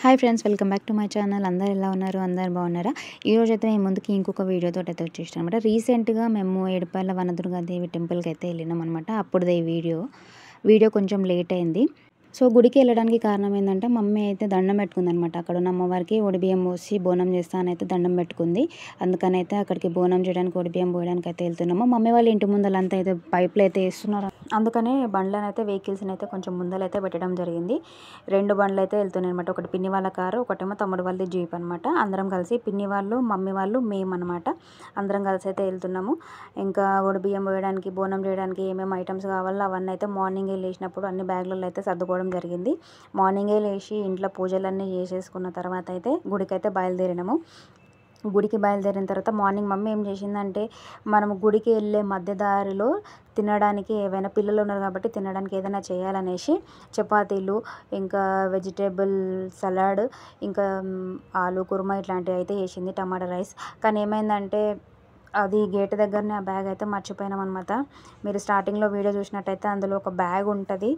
Hi friends, welcome back to my channel. అందరు ఎలా ఉన్నారు? అందరు బాగున్నారా? ఈరోజు అయితే నేను ముందుకి ఇంకొక వీడియోతో అయితే వచ్చేసాను అనమాట. రీసెంట్గా మేము ఏడుపాయల వనదుర్గాదేవి టెంపుల్కి అయితే వెళ్ళినాం అనమాట. అప్పుడుదే ఈ వీడియో కొంచెం లేట్ అయింది. సో గుడికి వెళ్ళడానికి కారణం ఏంటంటే మమ్మీ అయితే దండం పెట్టుకుంది అనమాట. అక్కడ ఉన్న అమ్మవారికి ఒడిబియ్యం పోసి బోనం చేస్తానైతే దండం పెట్టుకుంది. అందుకని అయితే అక్కడికి బోనం చేయడానికి ఒడిబియ్యం పోయడానికి అయితే వెళ్తున్నాము. మమ్మీ వాళ్ళ ఇంటి ముందలంతా అయితే పైపులు అయితే వేస్తున్నారు. అందుకనే బండ్లను అయితే వెహికల్స్ని అయితే కొంచెం ముందలైతే పెట్టడం జరిగింది. 2 బండ్లు అయితే వెళ్తున్నాయి అనమాట. ఒకటి పిన్ని వాళ్ళ కారు, ఒకటేమో తమ్ముడు వాళ్ళది జీప్ అనమాట. అందరం కలిసి పిన్ని వాళ్ళు, మమ్మీ వాళ్ళు, మేము అనమాట. అందరం కలిసి అయితే వెళ్తున్నాము. ఇంకా ఒడిబియ్యం పోయడానికి, బోనం చేయడానికి ఏమేమి ఐటమ్స్ కావాలో అవన్నీ అయితే మార్నింగే లేచినప్పుడు అన్ని బ్యాగులలో అయితే సర్దుకోవడం జరిగింది. మార్నింగే లేచి ఇంట్లో పూజలన్నీ చేసేసుకున్న తర్వాత అయితే గుడికైతే బయలుదేరినాము. గుడికి బయలుదేరిన తర్వాత మార్నింగ్ మమ్మీ ఏం చేసిందంటే, మనము గుడికి వెళ్ళే మధ్య దారిలో తినడానికి ఏవైనా పిల్లలు ఉన్నారు కాబట్టి తినడానికి ఏదైనా చేయాలనేసి చపాతీలు, ఇంకా వెజిటేబుల్ సలాడ్, ఇంకా ఆలు కుర్మా ఇట్లాంటివి అయితే చేసింది, టమాటా రైస్. కానీ ఏమైందంటే అది గేట్ దగ్గరనే ఆ బ్యాగ్ అయితే మర్చిపోయినాం అనమాట. మీరు స్టార్టింగ్లో వీడియో చూసినట్టయితే అందులో ఒక బ్యాగ్ ఉంటుంది.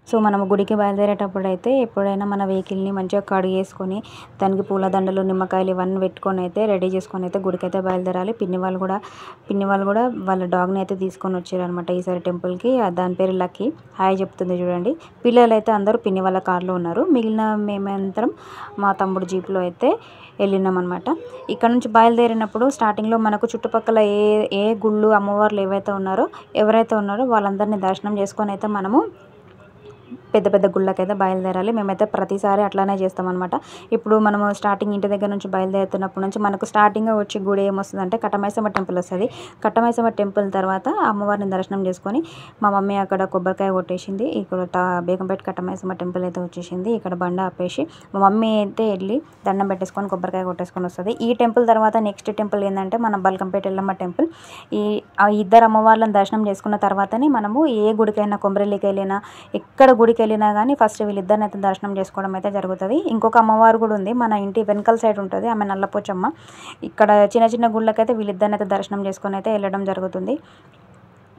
సో మనము గుడికి బయలుదేరేటప్పుడు అయితే ఎప్పుడైనా మన వెహికల్ని మంచిగా కడిగేసుకొని దానికి పూలదండలు, నిమ్మకాయలు ఇవన్నీ పెట్టుకొని అయితే రెడీ చేసుకొని అయితే గుడికి అయితే బయలుదేరాలి. పిన్ని వాళ్ళు కూడా వాళ్ళ డాగ్ని అయితే తీసుకొని వచ్చారనమాట ఈసారి టెంపుల్కి. దాని పేరు లక్కీ. హాయ్ చెప్తుంది చూడండి. పిల్లలు అయితే అందరూ పిన్ని వాళ్ళ కార్లో ఉన్నారు. మిగిలిన మేమంతరం మా తమ్ముడు జీప్లో అయితే వెళ్ళినాం అనమాట. ఇక్కడ నుంచి బయలుదేరినప్పుడు స్టార్టింగ్లో మనకు చుట్టుపక్కల ఏ గుళ్ళు, అమ్మవార్లు ఎవరైతే ఉన్నారో వాళ్ళందరినీ దర్శనం చేసుకొని అయితే మనము పెద్ద పెద్ద గుళ్ళకైతే బయలుదేరాలి. మేమైతే ప్రతిసారి అట్లానే చేస్తామన్నమాట. ఇప్పుడు మనము స్టార్టింగ్ ఇంటి దగ్గర నుంచి బయలుదేరుతున్నప్పటి నుంచి మనకు స్టార్టింగ్గా వచ్చి గుడి ఏమొస్తుందంటే కట్టమైసమ్మ టెంపుల్ వస్తుంది. కట్టమైసమ్మ టెంపుల్ తర్వాత అమ్మవారిని దర్శనం చేసుకొని మా మమ్మీ అక్కడ కొబ్బరికాయ కొట్టేసింది. ఇక్కడ బేగంపేట కట్టమైసమ్మ టెంపుల్ అయితే వచ్చేసింది. ఇక్కడ బండ ఆపేసి మా మమ్మీ అయితే వెళ్ళి దండం పెట్టేసుకొని కొబ్బరికాయ కొట్టేసుకొని వస్తుంది. ఈ టెంపుల్ తర్వాత నెక్స్ట్ టెంపుల్ ఏంటంటే మన బల్కంపేట ఎల్లమ్మ టెంపుల్. ఆ ఇద్దరు అమ్మవార్లను దర్శనం చేసుకున్న తర్వాతనే మనము ఏ గుడికైనా, కొమరెల్లికి వెళ్ళినా, ఎక్కడ గుడికి వెళ్ళినా కానీ ఫస్ట్ వీళ్ళిద్దరిని అయితే దర్శనం చేసుకోవడం అయితే జరుగుతుంది. ఇంకొక అమ్మవారు కూడా ఉంది, మన ఇంటి వెనకాల సైడ్ ఉంటుంది, ఆమె నల్లపోచమ్మ. ఇక్కడ చిన్న చిన్న గుళ్ళకైతే వీళ్ళిద్దరిని అయితే దర్శనం చేసుకొని అయితే వెళ్ళడం జరుగుతుంది.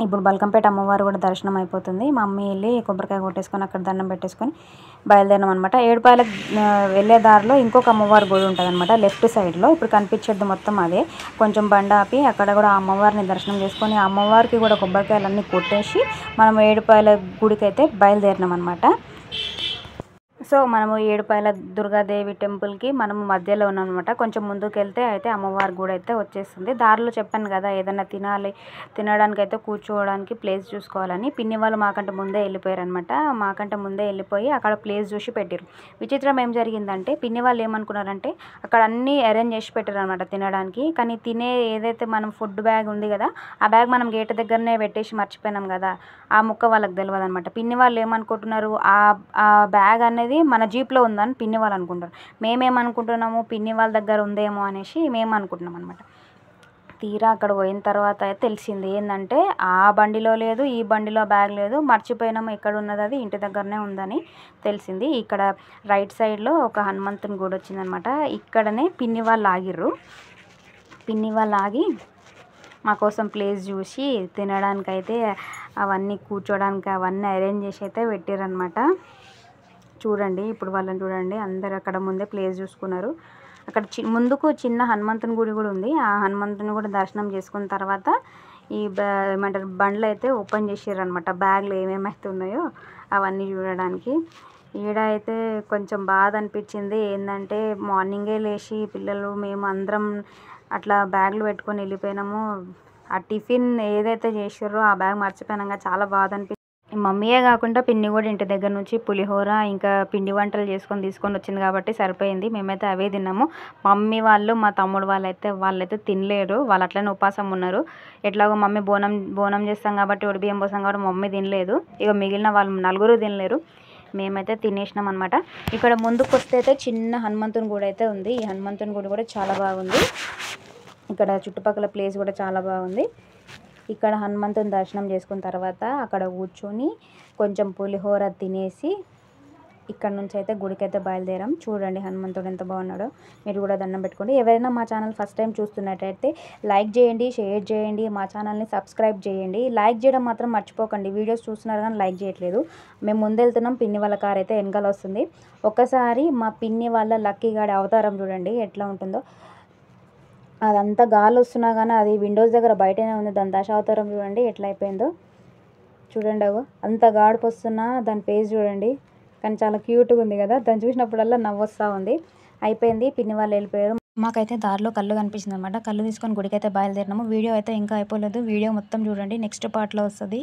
ఇప్పుడు బల్కంపేట అమ్మవారు కూడా దర్శనం అయిపోతుంది. మా మమ్మీ వెళ్ళి కొబ్బరికాయ కొట్టేసుకొని అక్కడ దండం పెట్టేసుకొని బయలుదేరినాం అనమాట. ఏడుపాయల వెళ్ళే దారిలో ఇంకొక అమ్మవారి గుడి ఉంటుంది అనమాట, లెఫ్ట్ సైడ్లో. ఇప్పుడు కనిపించేది మొత్తం అదే. కొంచెం బండ ఆపి అక్కడ కూడా ఆ అమ్మవారిని దర్శనం చేసుకొని ఆ అమ్మవారికి కూడా కొబ్బరికాయలన్నీ కొట్టేసి మనం ఏడుపాయల గుడికి అయితే బయలుదేరినాం అనమాట. సో మనము ఏడుపాయల దుర్గాదేవి టెంపుల్కి మనము మధ్యలో ఉన్నాం అనమాట. కొంచెం ముందుకు వెళ్తే అయితే అమ్మవారి గుడి అయితే వచ్చేస్తుంది. దారిలో చెప్పాను కదా ఏదైనా తినడానికి అయితే కూర్చోవడానికి ప్లేస్ చూసుకోవాలని. పిన్ని వాళ్ళు మాకంటే ముందే వెళ్ళిపోయారు అనమాట. మాకంటే ముందే వెళ్ళిపోయి అక్కడ ప్లేస్ చూసి పెట్టారు. విచిత్రం ఏం జరిగిందంటే పిన్ని వాళ్ళు ఏమనుకున్నారంటే అక్కడ అన్నీ అరేంజ్ చేసి పెట్టారు అనమాట తినడానికి. కానీ ఏదైతే మనం ఫుడ్ బ్యాగ్ ఉంది కదా, ఆ బ్యాగ్ మనం గేట్ దగ్గరనే పెట్టేసి మర్చిపోయినాం కదా, ఆ ముక్క వాళ్ళకి తెలియదు అనమాట. పిన్ని వాళ్ళు ఏమనుకుంటున్నారు, ఆ బ్యాగ్ అనేది మన జీప్లో ఉందని పిన్ని వాళ్ళు అనుకుంటారు. మేమేమనుకుంటున్నాము, పిన్ని వాళ్ళ దగ్గర ఉందేమో అనేసి మేము అనుకుంటున్నాం అనమాట. తీరా అక్కడ పోయిన తర్వాత అయితే తెలిసింది ఏంటంటే ఆ బండిలో లేదు, ఈ బండిలో బ్యాగ్ లేదు, మర్చిపోయినాము. ఎక్కడ ఉన్నది అది, ఇంటి దగ్గరనే ఉందని తెలిసింది. ఇక్కడ రైట్ సైడ్లో ఒక హనుమంతుని గుడి వచ్చిందనమాట. ఇక్కడనే పిన్ని వాళ్ళు ఆగిర్రు. పిన్ని వాళ్ళు ఆగి మా కోసం ప్లేస్ చూసి తినడానికైతే అవన్నీ కూర్చోడానికి అవన్నీ అరేంజ్ చేసి అయితే పెట్టారనమాట. చూడండి, ఇప్పుడు వాళ్ళని చూడండి, అందరు అక్కడ ముందే ప్లేస్ చూసుకున్నారు. అక్కడ ముందుకు చిన్న హనుమంతుని గుడి కూడా ఉంది. ఆ హనుమంతుని కూడా దర్శనం చేసుకున్న తర్వాత ఏమంటారు బండ్లు అయితే ఓపెన్ చేసారనమాట. బ్యాగ్లు ఏమేమైతే ఉన్నాయో అవన్నీ చూడడానికి. ఈడ అయితే కొంచెం బాధ అనిపించింది. ఏంటంటే మార్నింగే లేచి పిల్లలు మేము అందరం అట్లా బ్యాగ్లు పెట్టుకొని వెళ్ళిపోయినాము. ఆ టిఫిన్ ఏదైతే చేసారో ఆ బ్యాగ్ మర్చిపోయినాక చాలా బాధ అనిపించింది. మమ్మీయే కాకుండా పిన్ని కూడా ఇంటి దగ్గర నుంచి పులిహోర ఇంకా పిండి వంటలు తీసుకొని వచ్చింది కాబట్టి సరిపోయింది. మేమైతే అవే తిన్నాము. మమ్మీ వాళ్ళు, మా తమ్ముడు వాళ్ళైతే తినలేరు. వాళ్ళు అట్లనే ఉపాసం ఉన్నారు. ఎట్లాగో మమ్మీ బోనం చేస్తాం కాబట్టి, ఒడిబియ్యం పోస్తాం కాబట్టి మమ్మీ తినలేదు. ఇక మిగిలిన వాళ్ళు నలుగురు తినలేరు. మేమైతే తినేసినాం అనమాట. ఇక్కడ ముందుకు వస్తే అయితే చిన్న హనుమంతుని గుడి అయితే ఉంది. ఈ హనుమంతుని గుడి కూడా చాలా బాగుంది. ఇక్కడ చుట్టుపక్కల ప్లేస్ కూడా చాలా బాగుంది. ఇక్కడ హనుమంతుని దర్శనం చేసుకున్న తర్వాత అక్కడ కూర్చొని కొంచెం పులిహోర తినేసి ఇక్కడ నుంచి అయితే గుడికైతే బయలుదేరాం. చూడండి హనుమంతుడు ఎంత బాగున్నాడో. మీరు కూడా దండం పెట్టుకోండి. ఎవరైనా మా ఛానల్ ఫస్ట్ టైం చూస్తున్నట్టయితే లైక్ చేయండి, షేర్ చేయండి, మా ఛానల్ని సబ్స్క్రైబ్ చేయండి. లైక్ చేయడం మాత్రం మర్చిపోకండి. వీడియోస్ చూస్తున్నారు కానీ లైక్ చేయట్లేదు. మేము ముందెళ్తున్నాం, పిన్ని వాళ్ళ కార్ అయితే వెనకాల వస్తుంది. ఒక్కసారి మా పిన్ని వాళ్ళ లక్కీ గాడి అవతారం చూడండి ఎట్లా ఉంటుందో. అదంతా గాలి వస్తున్నా కానీ అది విండోస్ దగ్గర బయటనే ఉంది. దాని దశావతారం చూడండి ఎట్లా అయిపోయిందో. చూడండి అగో అంత గాడిపు వస్తున్నా దాని ఫేస్ చూడండి. కానీ చాలా క్యూట్గా ఉంది కదా. దాన్ని చూసినప్పుడల్లా నవ్వు వస్తూ ఉంది. అయిపోయింది, పిన్ని వాళ్ళు వెళ్ళిపోయారు. మాకైతే దారిలో కళ్ళు కనిపించింది అనమాట. కళ్ళు తీసుకొని గుడికైతే బయలుదేరినాము. వీడియో అయితే ఇంకా అయిపోలేదు. వీడియో మొత్తం చూడండి, నెక్స్ట్ పార్ట్లో వస్తుంది.